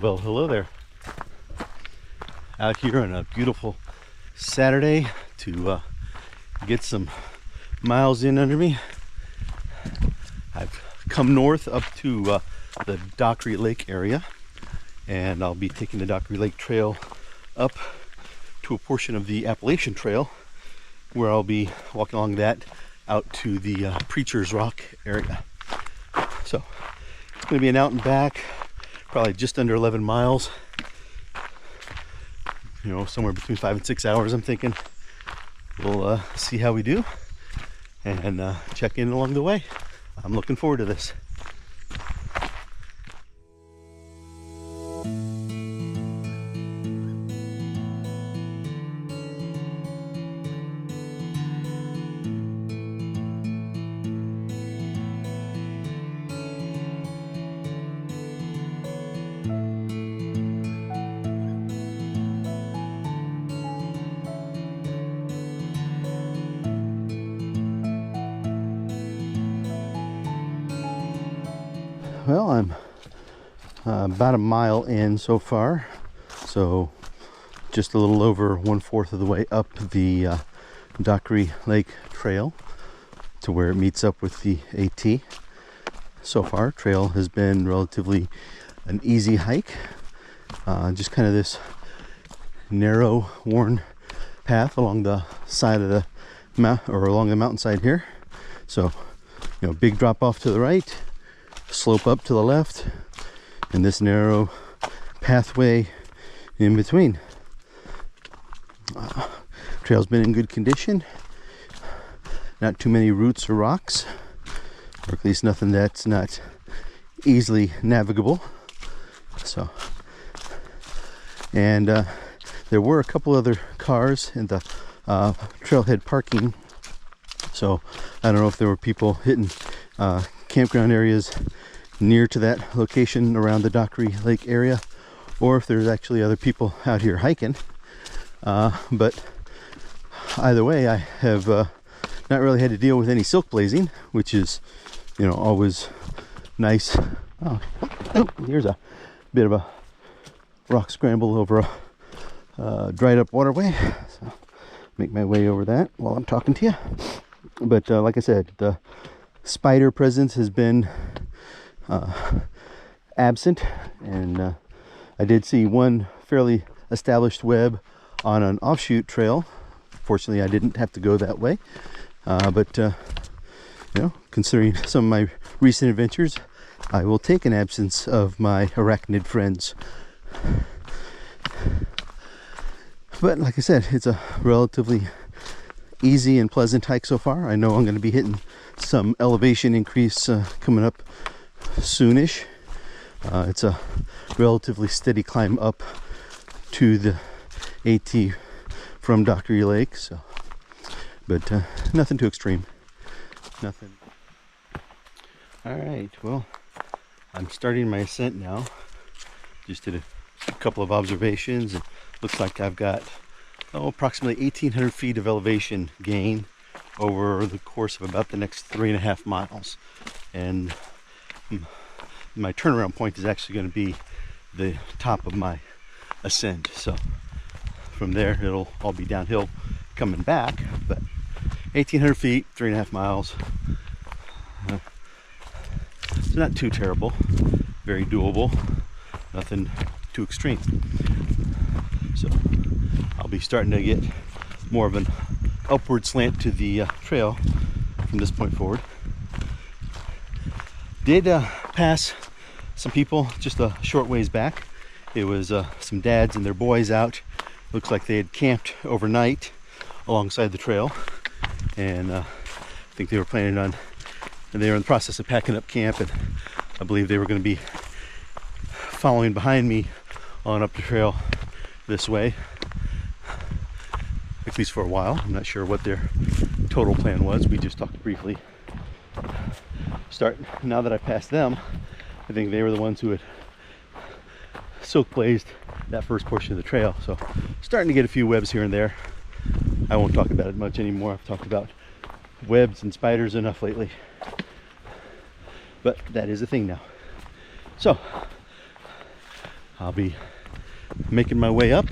Well, hello there. Out here on a beautiful Saturday to get some miles in under me. I've come north up to the Dockery Lake area, and I'll be taking the Dockery Lake Trail up to a portion of the Appalachian Trail where I'll be walking along that out to the Preacher's Rock area. So it's going to be an out and back, probably just under 11 miles. You know, somewhere between 5 and 6 hours, I'm thinking. We'll see how we do and check in along the way. I'm looking forward to this. Well, I'm about a mile in so far, so just a little over 1/4 of the way up the Dockery Lake Trail to where it meets up with the AT. So far, trail has been relatively an easy hike, just kind of this narrow, worn path along the side of the along the mountainside here. So, you know, big drop off to the right, slope up to the left, and this narrow pathway in between. Trail's been in good condition, not too many roots or rocks, or at least nothing that's not easily navigable. So, and there were a couple other cars in the trailhead parking, so I don't know if there were people hitting campground areas near to that location around the Dockery Lake area, or if there's actually other people out here hiking. But either way, I have not really had to deal with any silk blazing, which is, you know, always nice. Oh, here's a bit of a rock scramble over a dried up waterway. So make my way over that while I'm talking to you. But like I said, the spider presence has been absent, and I did see one fairly established web on an offshoot trail. Fortunately, I didn't have to go that way, but you know, considering some of my recent adventures, I will take an absence of my arachnid friends. But like I said, it's a relatively easy and pleasant hike so far. I know I'm going to be hitting some elevation increase coming up soonish. It's a relatively steady climb up to the AT from Dockery Lake, so, but nothing too extreme. Nothing. All right, well, I'm starting my ascent now. Just did a couple of observations. It looks like I've got approximately 1,800 feet of elevation gain over the course of about the next 3.5 miles, and my turnaround point is actually going to be the top of my ascent. So from there, it'll all be downhill coming back, but 1,800 feet, 3.5 miles. It's not too terrible, very doable, nothing too extreme. So I'll be starting to get more of an upward slant to the trail from this point forward. Did pass some people just a short ways back. It was some dads and their boys out. Looks like they had camped overnight alongside the trail, and I think they were planning on, and they were in the process of packing up camp, and I believe they were going to be following behind me on up the trail this way, at least for a while. I'm not sure what their total plan was. We just talked briefly. Now that I passed them, I think they were the ones who had silk blazed that first portion of the trail. So starting to get a few webs here and there. I won't talk about it much anymore. I've talked about webs and spiders enough lately. But that is a thing now. So I'll be making my way up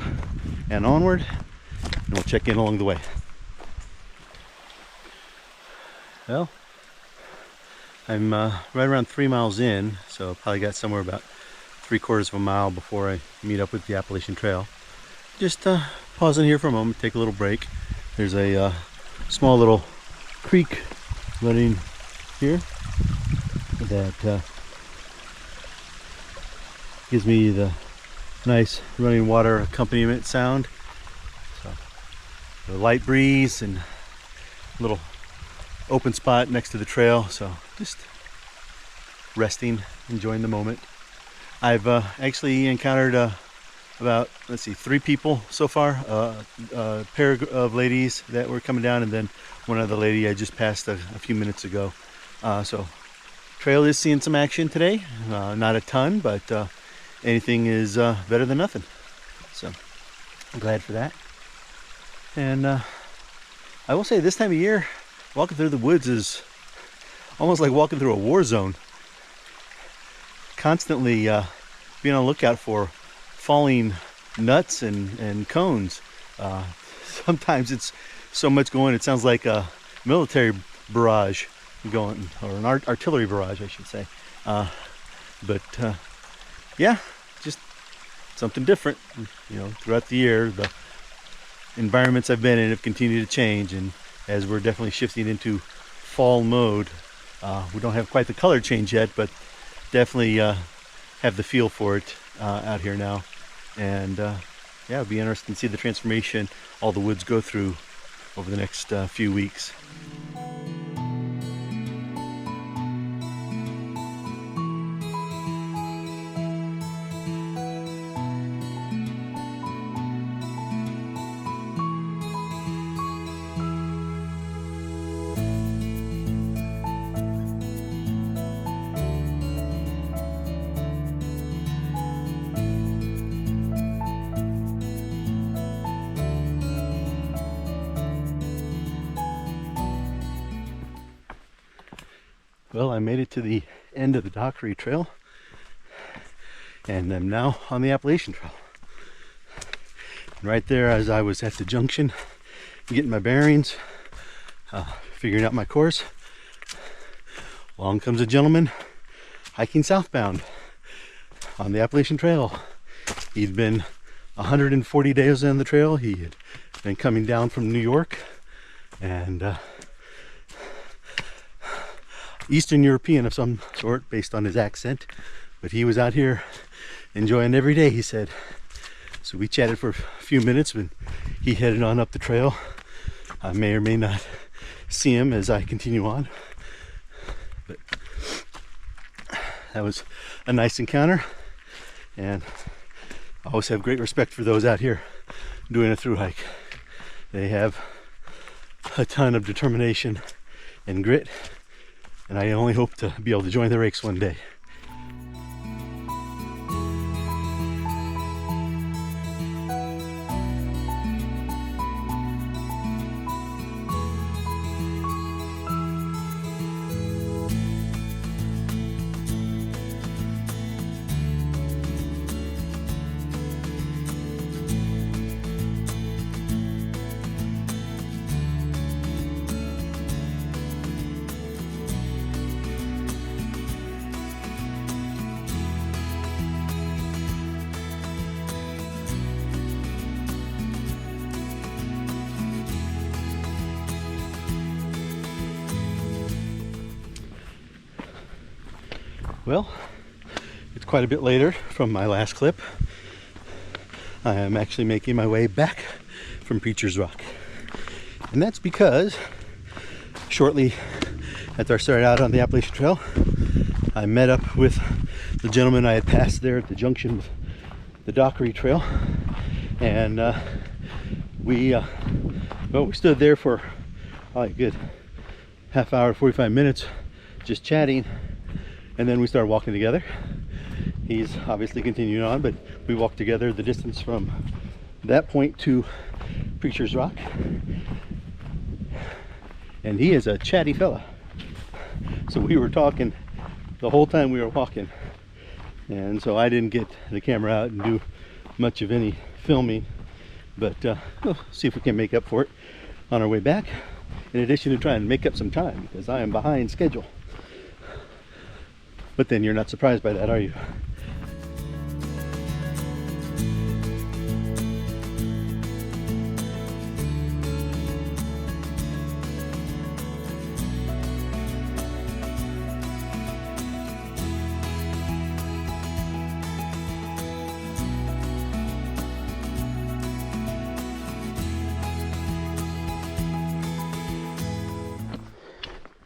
and onward, and we'll check in along the way. Well, I'm right around 3 miles in, so probably got somewhere about 3/4 of a mile before I meet up with the Appalachian Trail. Just pausing here for a moment, take a little break. There's a small little creek running here that gives me the nice running water accompaniment sound. So the light breeze and little open spot next to the trail, so just resting, enjoying the moment. I've actually encountered about, let's see, 3 people so far. A pair of ladies that were coming down, and then one other lady I just passed a few minutes ago. So trail is seeing some action today. Not a ton, but anything is better than nothing. So I'm glad for that. And I will say, this time of year, walking through the woods is almost like walking through a war zone. Constantly being on the lookout for falling nuts and cones. Sometimes it's so much going, it sounds like a military barrage going, or an artillery barrage, I should say. But yeah, just something different. You know, throughout the year, the environments I've been in have continued to change, and as we're definitely shifting into fall mode, we don't have quite the color change yet, but definitely have the feel for it out here now. And yeah, it'll be interesting to see the transformation all the woods go through over the next few weeks. Well, I made it to the end of the Dockery Trail, and I'm now on the Appalachian Trail. And right there, as I was at the junction, getting my bearings, figuring out my course, along comes a gentleman hiking southbound on the Appalachian Trail. He'd been 140 days on the trail. He had been coming down from New York, and Eastern European of some sort, based on his accent, but he was out here enjoying every day, he said. So we chatted for a few minutes when he headed on up the trail. I may or may not see him as I continue on, but that was a nice encounter, and I always have great respect for those out here doing a through hike. They have a ton of determination and grit, and I only hope to be able to join the ranks one day. Well, it's quite a bit later from my last clip. I am actually making my way back from Preacher's Rock. And that's because shortly after I started out on the Appalachian Trail, I met up with the gentleman I had passed there at the junction with the Dockery Trail. And we stood there for probably a good half hour, 45 minutes, just chatting. And then we started walking together. He's obviously continuing on, but we walked together the distance from that point to Preacher's Rock. And he is a chatty fella. So we were talking the whole time we were walking. and so I didn't get the camera out and do much of any filming, but we'll see if we can make up for it on our way back, in addition to trying to make up some time because I am behind schedule. But then you're not surprised by that, are you?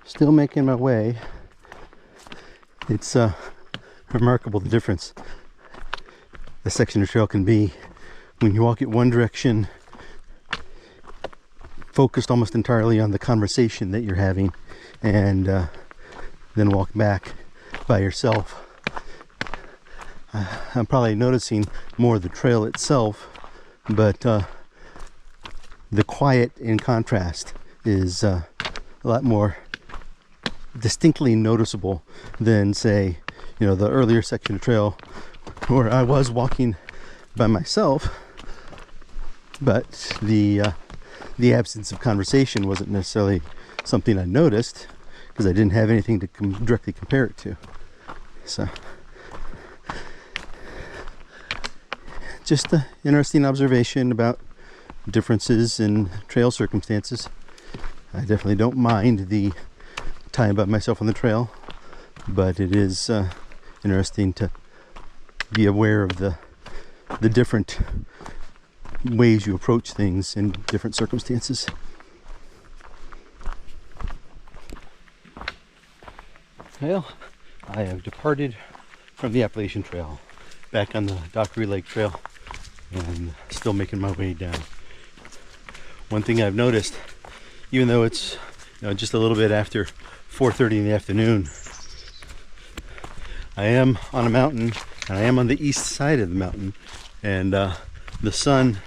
Still making my way. It's remarkable the difference the section of trail can be when you walk it one direction, focused almost entirely on the conversation that you're having, and then walk back by yourself. I'm probably noticing more of the trail itself, but the quiet in contrast is a lot more distinctly noticeable than, say, the earlier section of trail where I was walking by myself, but the absence of conversation wasn't necessarily something I noticed because I didn't have anything to directly compare it to. So just an interesting observation about differences in trail circumstances. I definitely don't mind the time by myself on the trail, but it is interesting to be aware of the different ways you approach things in different circumstances. Well, I have departed from the Appalachian Trail, back on the Dockery Lake Trail, and still making my way down. One thing I've noticed, even though it's just a little bit after 4:30 in the afternoon, I am on a mountain, and I am on the east side of the mountain, and the sun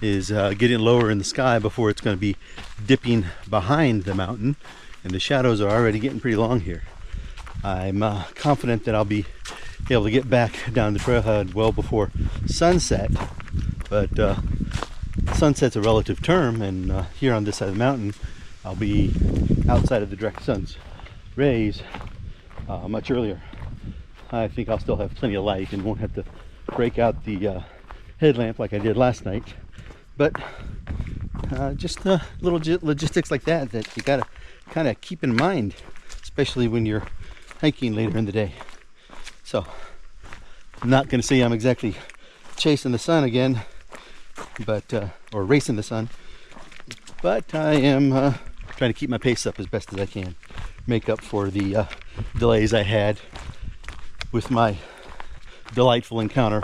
is getting lower in the sky before it's going to be dipping behind the mountain, and the shadows are already getting pretty long here. I'm confident that I'll be able to get back down the trailhead well before sunset, but sunset's a relative term, and here on this side of the mountain I'll be outside of the direct sun's rays much earlier. I think I'll still have plenty of light and won't have to break out the headlamp like I did last night, but just little logistics like that you gotta kind of keep in mind, especially when you're hiking later in the day. So I'm not going to say I'm exactly chasing the sun again, but or racing the sun, but I am trying to keep my pace up as best as I can, make up for the delays I had with my delightful encounter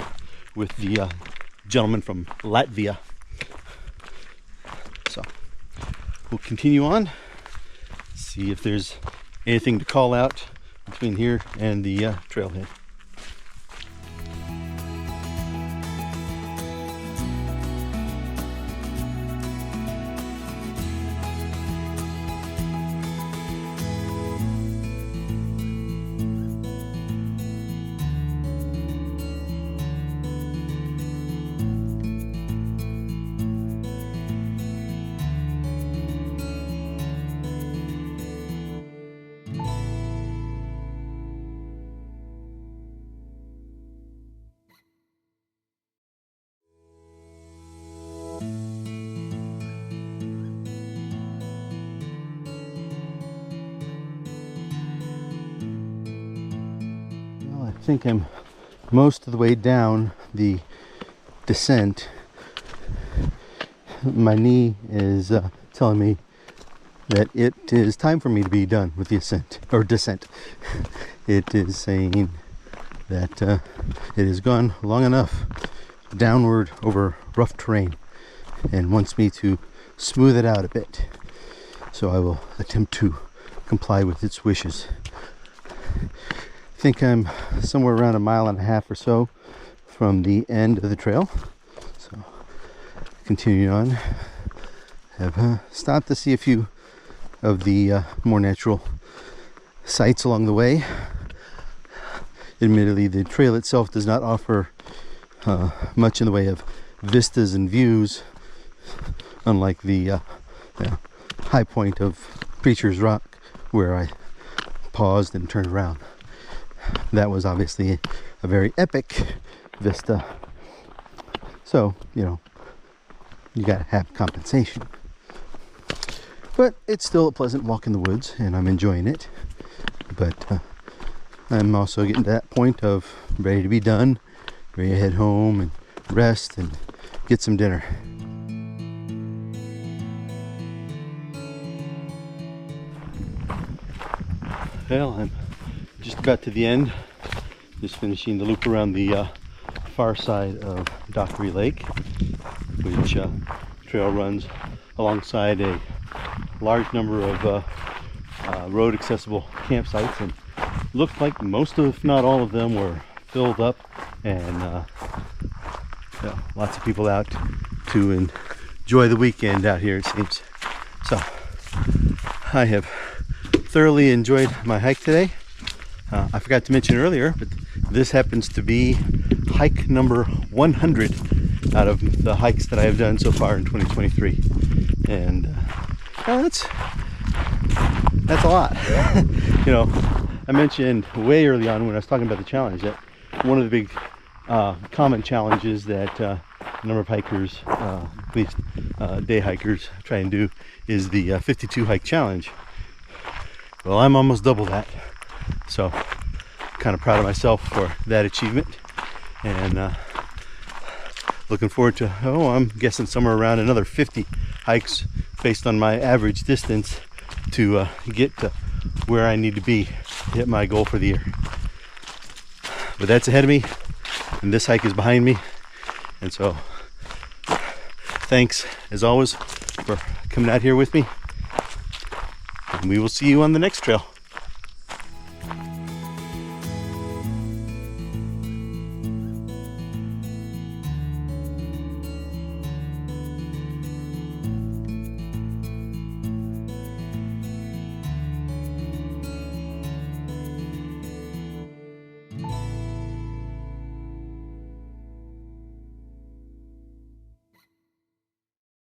with the gentleman from Latvia. So we'll continue on, see if there's anything to call out between here and the trailhead. I think I'm most of the way down the descent. My knee is telling me that it is time for me to be done with the ascent or descent. It is saying that it has gone long enough downward over rough terrain and wants me to smooth it out a bit. So I will attempt to comply with its wishes. I think I'm somewhere around 1.5 miles or so from the end of the trail. So continuing on, have stopped to see a few of the more natural sights along the way. Admittedly, the trail itself does not offer much in the way of vistas and views, unlike the high point of Preacher's Rock, where I paused and turned around. That was obviously a very epic vista. So, you know, you gotta have compensation. But it's still a pleasant walk in the woods, and I'm enjoying it. But I'm also getting to that point of ready to be done, ready to head home and rest and get some dinner. Well, I'm just about to the end, just finishing the loop around the far side of Dockery Lake, which trail runs alongside a large number of road accessible campsites, and looked like most of, if not all of them, were filled up, and lots of people out to enjoy the weekend out here, it seems. So I have thoroughly enjoyed my hike today. I forgot to mention earlier, but this happens to be hike number 100 out of the hikes that I have done so far in 2023, and that's a lot. You know, I mentioned way early on when I was talking about the challenge that one of the big common challenges that a number of hikers, at least day hikers, try and do is the 52 hike challenge. Well, I'm almost double that, so kind of proud of myself for that achievement, and looking forward to, I'm guessing somewhere around another 50 hikes based on my average distance to get to where I need to be to hit my goal for the year. But that's ahead of me, and this hike is behind me, and so thanks as always for coming out here with me, and we will see you on the next trail.